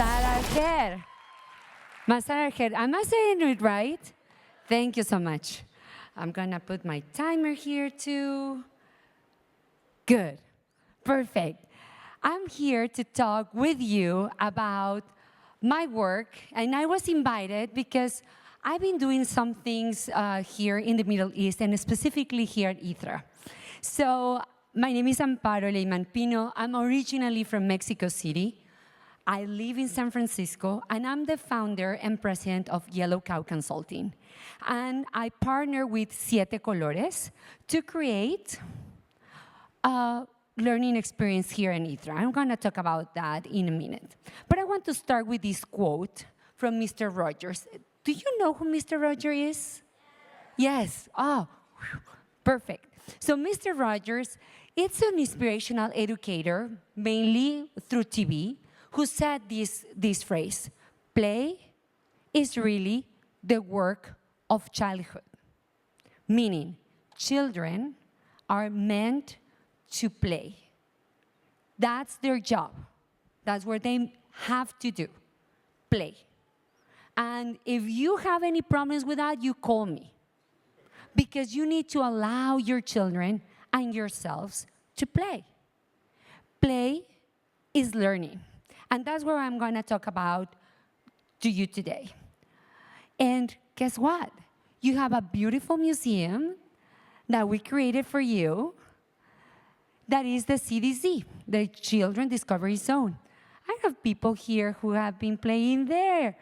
Masararger. Masararger. Am I saying it right? Thank you so much. I'm going to put my timer here too. Good. Perfect. I'm here to talk with you about my work, and I was invited because I've been doing some things here in the Middle East, and specifically here at ITRA. So my name is Amparo Leyman Pino. I'm originally from Mexico City. I live in San Francisco, and I'm the founder and president of Yellow Cow Consulting. And I partner with Siete Colores to create a learning experience here in ITRA. I'm going to talk about that in a minute. But I want to start with this quote from Mr. Rogers. Do you know who Mr. Rogers is? Yes. Oh, perfect. So Mr. Rogers, it's an inspirational educator, mainly through TV, who said this phrase, play is really the work of childhood. Meaning, children are meant to play. That's their job. That's what they have to do, play. And if you have any problems with that, you call me. Because you need to allow your children and yourselves to play. Play is learning. And that's what I'm going to talk about to you today. And guess what? You have a beautiful museum that we created for you. That is the CDZ, the Children Discovery Zone. I have people here who have been playing there.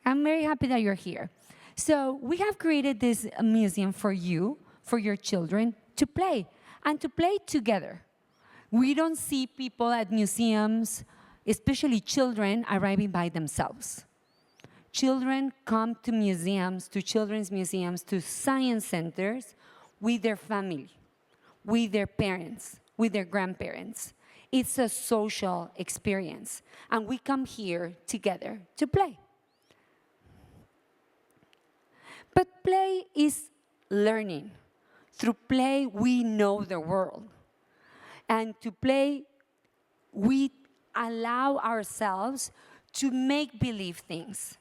I'm very happy that you're here. So we have created this museum for you, for your children, to play, and to play together. We don't see people at museums, especially children, arriving by themselves. Children come to museums, to children's museums, to science centers with their family, with their parents, with their grandparents. It's a social experience, and we come here together to play. But play is learning. Through play, we know the world. And to play, we allow ourselves to make believe things.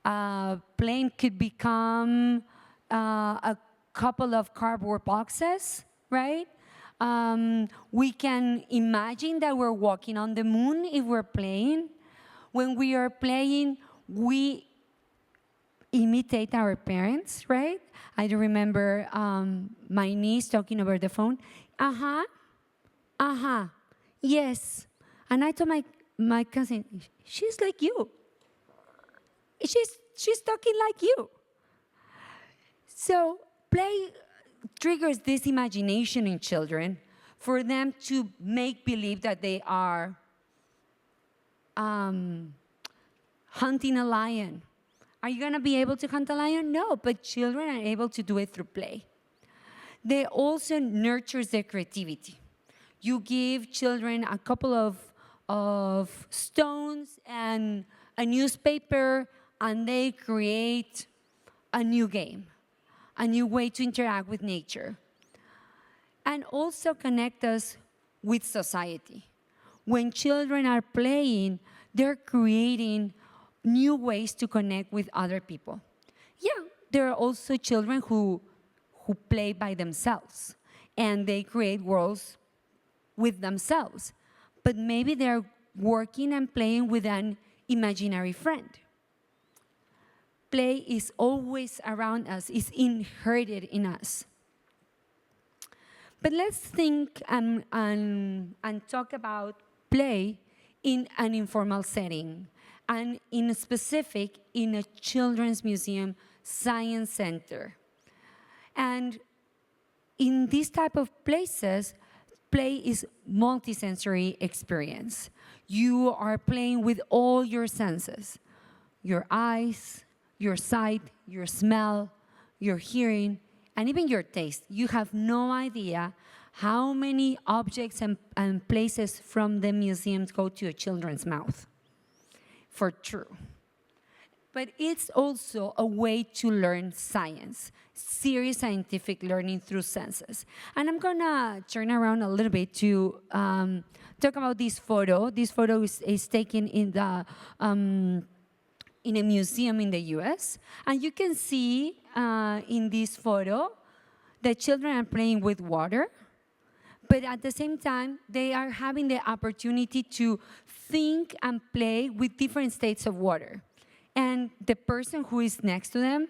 Playing could become a couple of cardboard boxes, right? We can imagine that we're walking on the moon if we're playing. When we are playing, we imitate our parents, right? I do remember my niece talking over the phone. Yes. And I told my cousin, she's like you. She's talking like you. So play triggers this imagination in children for them to make believe that they are hunting a lion. Are you going to be able to hunt a lion? No, but children are able to do it through play. They also nurtures their creativity. You give children a couple of stones and a newspaper, and they create a new game, a new way to interact with nature. And also connect us with society. When children are playing, they're creating new ways to connect with other people. Yeah, there are also children who play by themselves, and they create worlds with themselves. But maybe they're working and playing with an imaginary friend. Play is always around us, is inherited in us. But let's think and talk about play in an informal setting, and in specific, in a children's museum science center. And in these type of places, play is multisensory experience. You are playing with all your senses, your eyes, your sight, your smell, your hearing, and even your taste. You have no idea how many objects and places from the museums go to a children's mouth. For true. But it's also a way to learn science, serious scientific learning through senses. And I'm going to turn around a little bit to talk about this photo. This photo is taken in a museum in the US. And you can see in this photo, the children are playing with water, but at the same time, they are having the opportunity to think and play with different states of water. And the person who is next to them,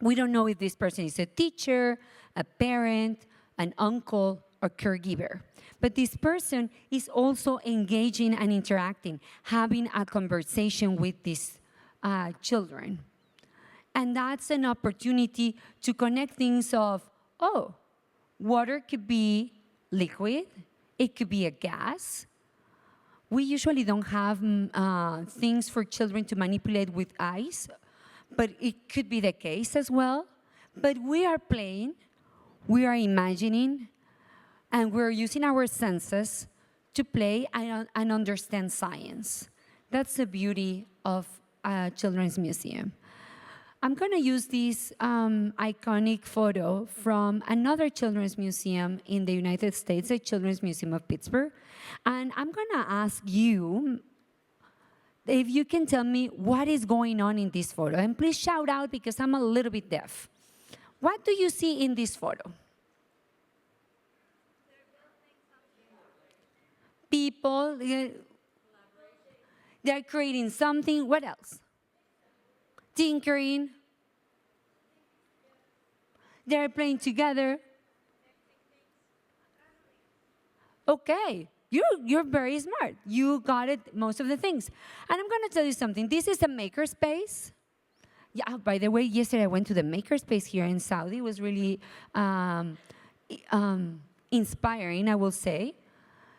we don't know if this person is a teacher, a parent, an uncle, or caregiver. But this person is also engaging and interacting, having a conversation with these children. And that's an opportunity to connect things of, oh, water could be liquid, it could be a gas. We usually don't have things for children to manipulate with ice, but it could be the case as well. But we are playing, we are imagining, and we're using our senses to play and understand science. That's the beauty of a children's museum. I'm going to use this iconic photo from another children's museum in the United States, the Children's Museum of Pittsburgh. And I'm going to ask you if you can tell me what is going on in this photo. And please shout out because I'm a little bit deaf. What do you see in this photo? People, they're creating something. What else? Tinkering. They're playing together. Okay, you're very smart. You got it, most of the things. And I'm going to tell you something. This is a makerspace. Yeah, by the way, yesterday I went to the makerspace here in Saudi. It was really inspiring, I will say.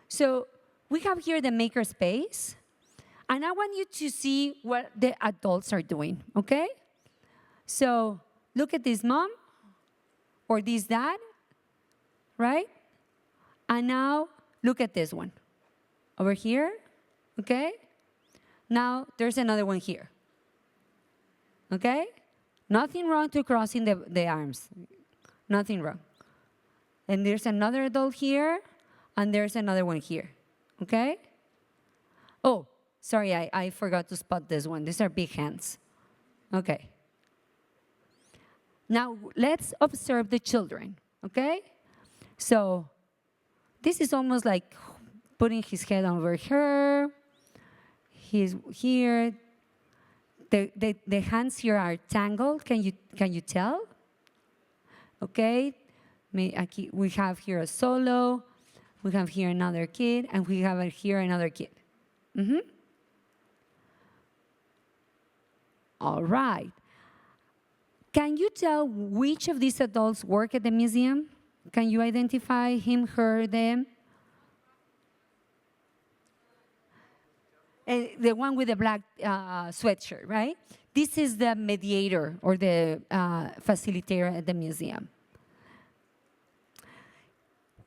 So we have here the makerspace. And I want you to see what the adults are doing, okay? So look at this mom or this dad, right? And now look at this one over here, okay? Now there's another one here, okay? Nothing wrong to crossing the arms, nothing wrong. And there's another adult here, and there's another one here, okay? Oh. Sorry, I forgot to spot this one. These are big hands. Okay. Now, let's observe the children, okay? So, this is almost like putting his head over her. He's here. The hands here are tangled. Can you tell? Okay. We have here a solo. We have here another kid. And we have here another kid. Mm-hmm. All right. Can you tell which of these adults work at the museum? Can you identify him, her, them? The one with the black sweatshirt, right? This is the mediator or the facilitator at the museum.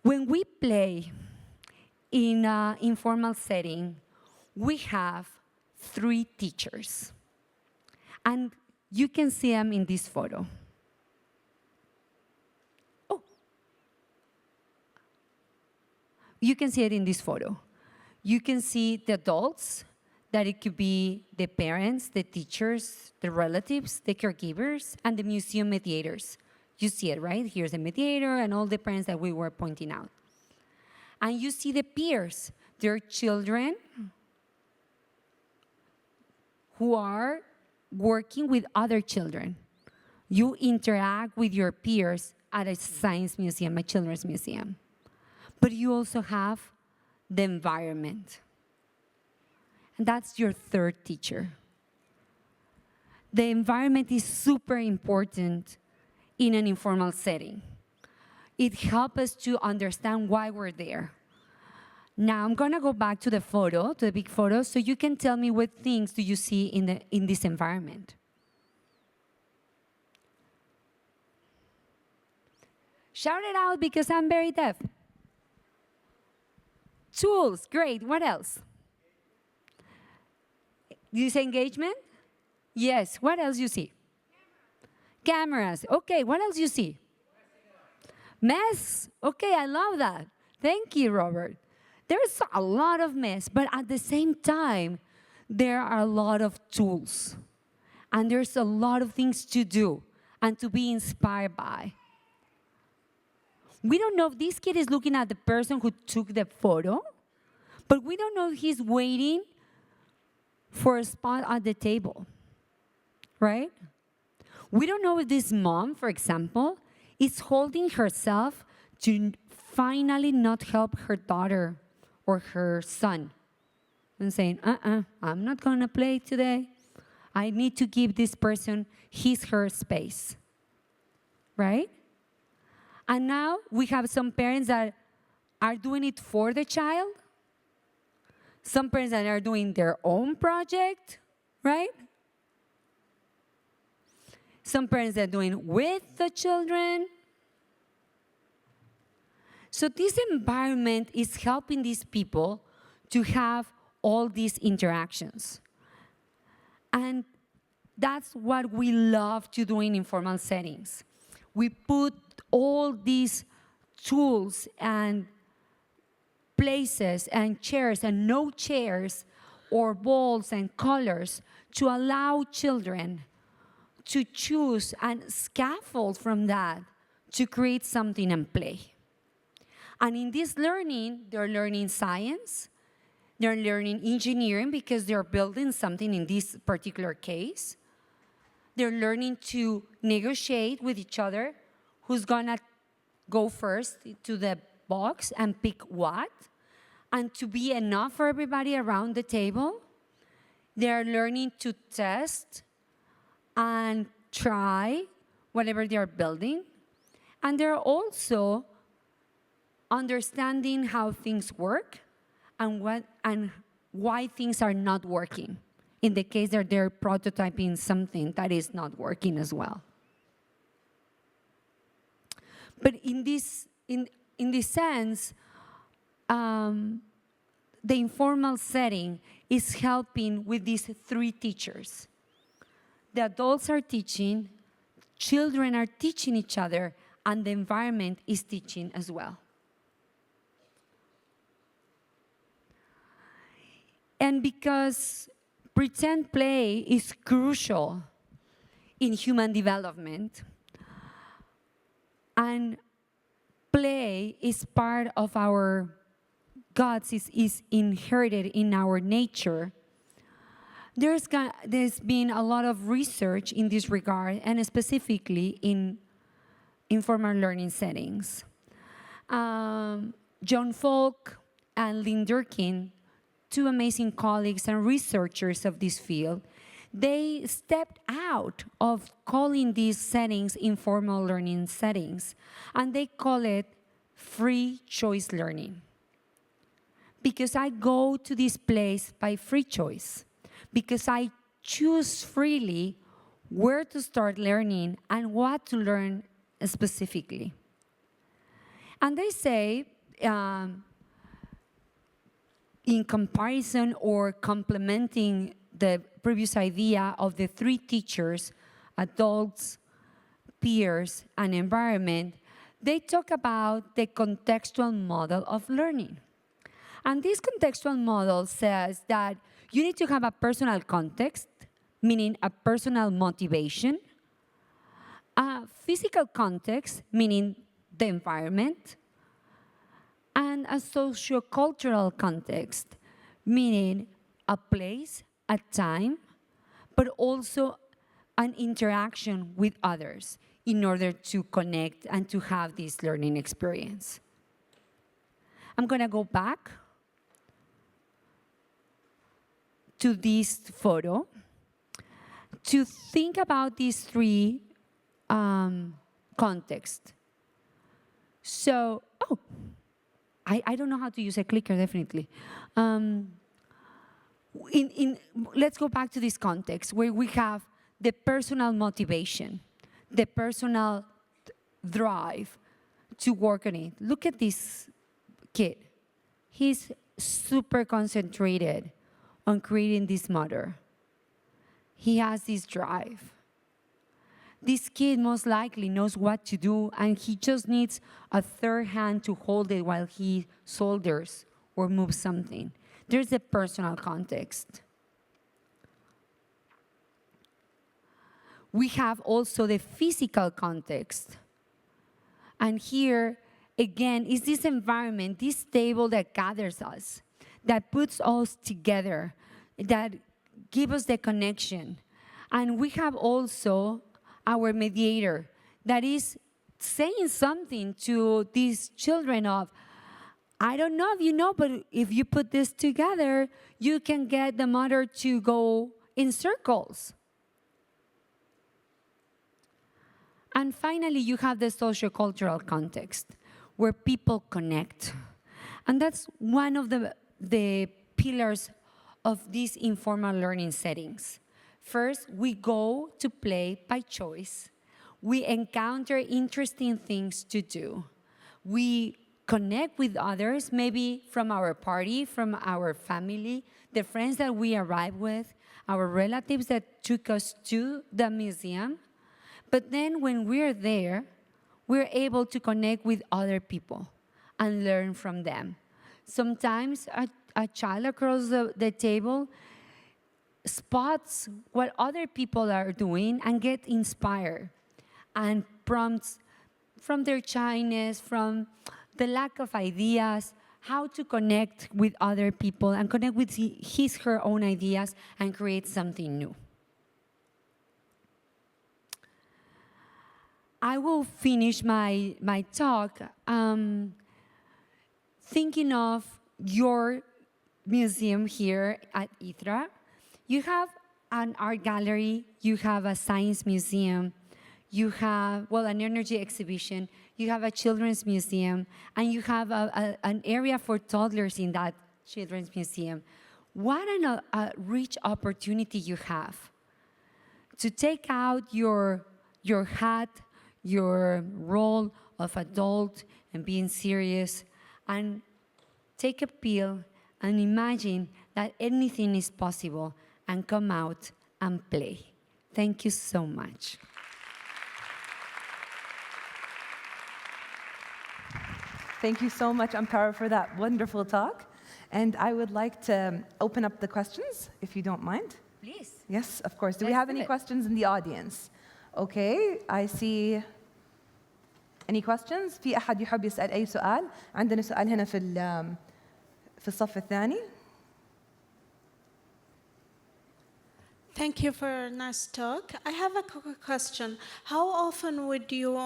When we play in an informal setting, we have 3 teachers. And you can see them in this photo. Oh. You can see it in this photo. You can see the adults, that it could be the parents, the teachers, the relatives, the caregivers, and the museum mediators. You see it, right? Here's the mediator and all the parents that we were pointing out. And you see the peers. They're children who are working with other children. You interact with your peers at a science museum, a children's museum. But you also have the environment. And that's your 3rd teacher. The environment is super important in an informal setting. It helps us to understand why we're there. Now I'm going to go back to the photo, to the big photo, so you can tell me what things do you see in this environment. Shout it out because I'm very deaf. Tools, great. What else? You say engagement? Yes. What else you see? Cameras. Okay, what else you see? Mess. Okay, I love that. Thank you, Robert. there's a lot of mess, but at the same time, there are a lot of tools. And there's a lot of things to do and to be inspired by. We don't know if this kid is looking at the person who took the photo, but we don't know if he's waiting for a spot at the table, right? We don't know if this mom, for example, is holding herself to finally not help her daughter or her son and saying, I'm not going to play today. I need to give this person her space, right? And now we have some parents that are doing it for the child, some parents that are doing their own project, right? Some parents that are doing with the children. So this environment is helping these people to have all these interactions. And that's what we love to do in informal settings. We put all these tools and places and chairs and no chairs or balls and colors to allow children to choose and scaffold from that to create something and play. And in this learning, they're learning science, they're learning engineering because they're building something in this particular case. They're learning to negotiate with each other who's gonna go first to the box and pick what, and to be enough for everybody around the table. They're learning to test and try whatever they're building. And they're also understanding how things work and why things are not working in the case that they're prototyping something that is not working as well. But in this sense, the informal setting is helping with these three teachers. The adults are teaching, children are teaching each other, and the environment is teaching as well. And because pretend play is crucial in human development, and play is part of our gods, is inherited in our nature, there's been a lot of research in this regard, and specifically in informal learning settings. John Falk and Lynn Durkin, two amazing colleagues and researchers of this field, they stepped out of calling these settings informal learning settings, and they call it free choice learning. Because I go to this place by free choice, because I choose freely where to start learning and what to learn specifically. And they say, in comparison or complementing the previous idea of the three teachers, adults, peers, and environment, they talk about the contextual model of learning. And this contextual model says that you need to have a personal context, meaning a personal motivation, a physical context, meaning the environment, and a sociocultural context, meaning a place, a time, but also an interaction with others in order to connect and to have this learning experience. I'm going to go back to this photo to think about these three contexts. So, I don't know how to use a clicker, definitely. Let's go back to this context where we have the personal motivation, the personal drive to work on it. Look at this kid. He's super concentrated on creating this motor. He has this drive. This kid most likely knows what to do, and he just needs a third hand to hold it while he solders or move something. There's a personal context. We have also the physical context. And here, again, is this environment, this table that gathers us, that puts us together, that gives us the connection. And we have also our mediator that is saying something to these children of, I don't know if you know, but if you put this together, you can get the mother to go in circles. And finally, you have the sociocultural context where people connect. And that's one of the pillars of these informal learning settings. First, we go to play by choice. We encounter interesting things to do. We connect with others, maybe from our party, from our family, the friends that we arrived with, our relatives that took us to the museum. But then when we're there, we're able to connect with other people and learn from them. Sometimes a child across the table spots what other people are doing and get inspired and prompts from their shyness, from the lack of ideas, how to connect with other people and connect with her own ideas and create something new. I will finish my talk thinking of your museum here at ITRA. You have an art gallery, you have a science museum, you have, well, an energy exhibition, you have a children's museum, and you have an area for toddlers in that children's museum. What a rich opportunity you have to take out your hat, your role of adult and being serious, and take a pill and imagine that anything is possible and come out and play. Thank you so much. Thank you so much, Amparo, for that wonderful talk. And I would like to open up the questions, if you don't mind. Please. Yes, of course. Do we have any questions in the audience? Okay, I see. Any questions؟ في أحد يحب يسأل أي سؤال؟ عندنا سؤال هنا في الصف الثاني. Thank you for a nice talk. I have a question. How often would you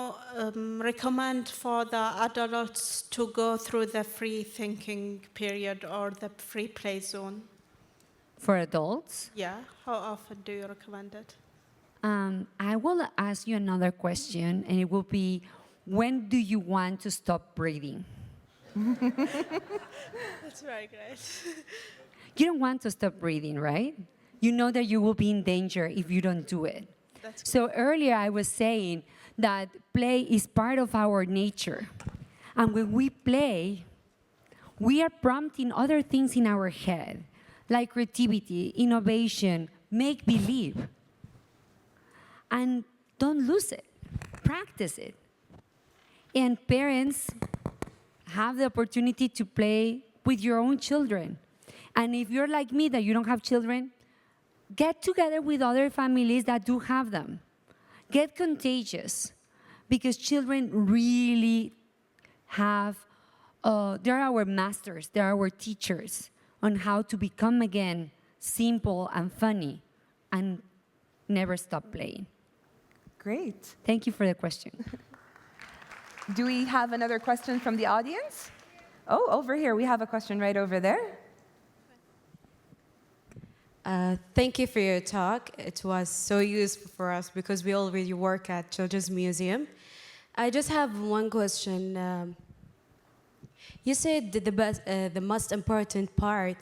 recommend for the adults to go through the free thinking period or the free play zone? For adults? Yeah, how often do you recommend it? I will ask you another question, and it will be, when do you want to stop breathing? That's very great. You don't want to stop breathing, right? You know that you will be in danger if you don't do it. So earlier I was saying that play is part of our nature. And when we play, we are prompting other things in our head, like creativity, innovation, make believe. And don't lose it. Practice it. And parents have the opportunity to play with your own children. And if you're like me, that you don't have children, get together with other families that do have them. Get contagious, because children really have, they're our masters, they're our teachers on how to become again simple and funny and never stop playing. Great. Thank you for the question. Do we have another question from the audience? Oh, over here. We have a question right over there. Thank you for your talk. It was so useful for us because we already work at Children's Museum. I just have one question. You said that the most important part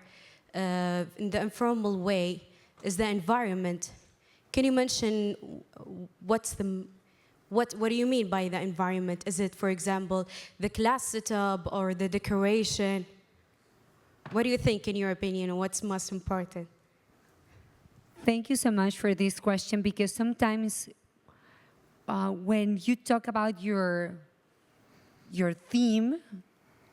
in the informal way is the environment. Can you mention what do you mean by the environment? Is it, for example, the class setup or the decoration? What do you think, in your opinion, what's most important? Thank you so much for this question, because sometimes when you talk about your theme,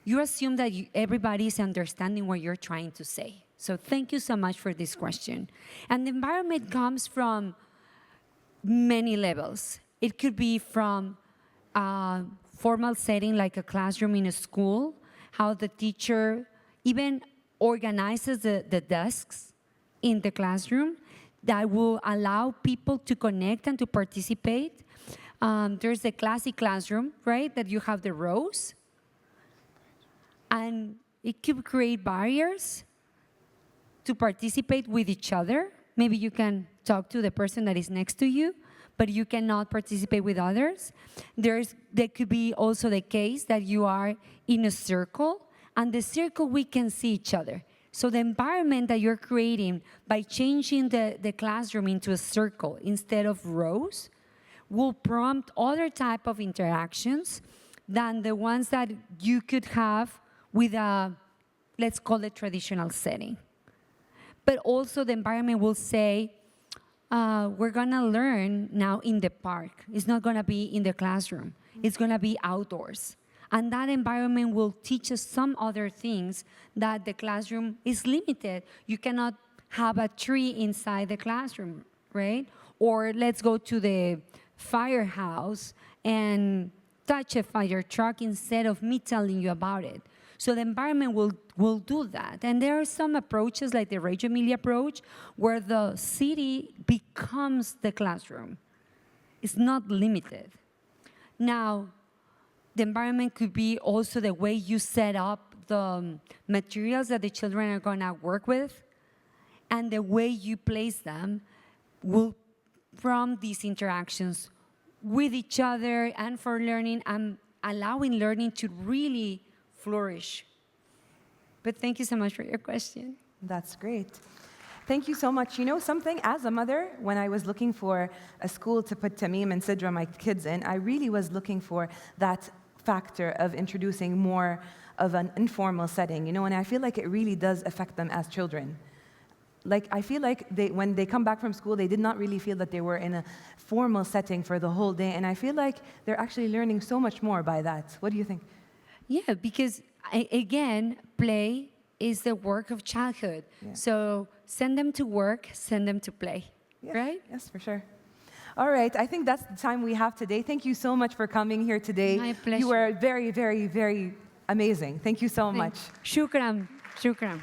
you assume that everybody is understanding what you're trying to say. So thank you so much for this question. And the environment comes from many levels. It could be from a formal setting like a classroom in a school, how the teacher even organizes the desks in the classroom that will allow people to connect and to participate. There's the classic classroom, right, that you have the rows. And it could create barriers to participate with each other. Maybe you can talk to the person that is next to you, but you cannot participate with others. There could be also the case that you are in a circle, and the circle we can see each other. So the environment that you're creating by changing the classroom into a circle instead of rows will prompt other type of interactions than the ones that you could have with a, let's call it, traditional setting. But also the environment will say, we're gonna learn now in the park. It's not gonna be in the classroom. It's gonna be outdoors. And that environment will teach us some other things that the classroom is limited. You cannot have a tree inside the classroom, right? Or let's go to the firehouse and touch a fire truck instead of me telling you about it. So the environment will do that. And there are some approaches like the Reggio Emilia approach where the city becomes the classroom. It's not limited. Now, the environment could be also the way you set up the materials that the children are gonna work with, and the way you place them will prompt these interactions with each other and for learning and allowing learning to really flourish. But thank you so much for your question. That's great. Thank you so much. You know something, as a mother, when I was looking for a school to put Tamim and Sidra, my kids, in, I really was looking for that factor of introducing more of an informal setting, you know, and I feel like it really does affect them as children. Like, I feel like when they come back from school, they did not really feel that they were in a formal setting for the whole day, and I feel like they're actually learning so much more by that. What do you think? Yeah, because again, play is the work of childhood. Yeah. So send them to work, send them to play, Yes, right? Yes, for sure. All right, I think that's the time we have today. Thank you so much for coming here today. My pleasure. You were very, very, very amazing. Thank you so much. Shukran, shukran.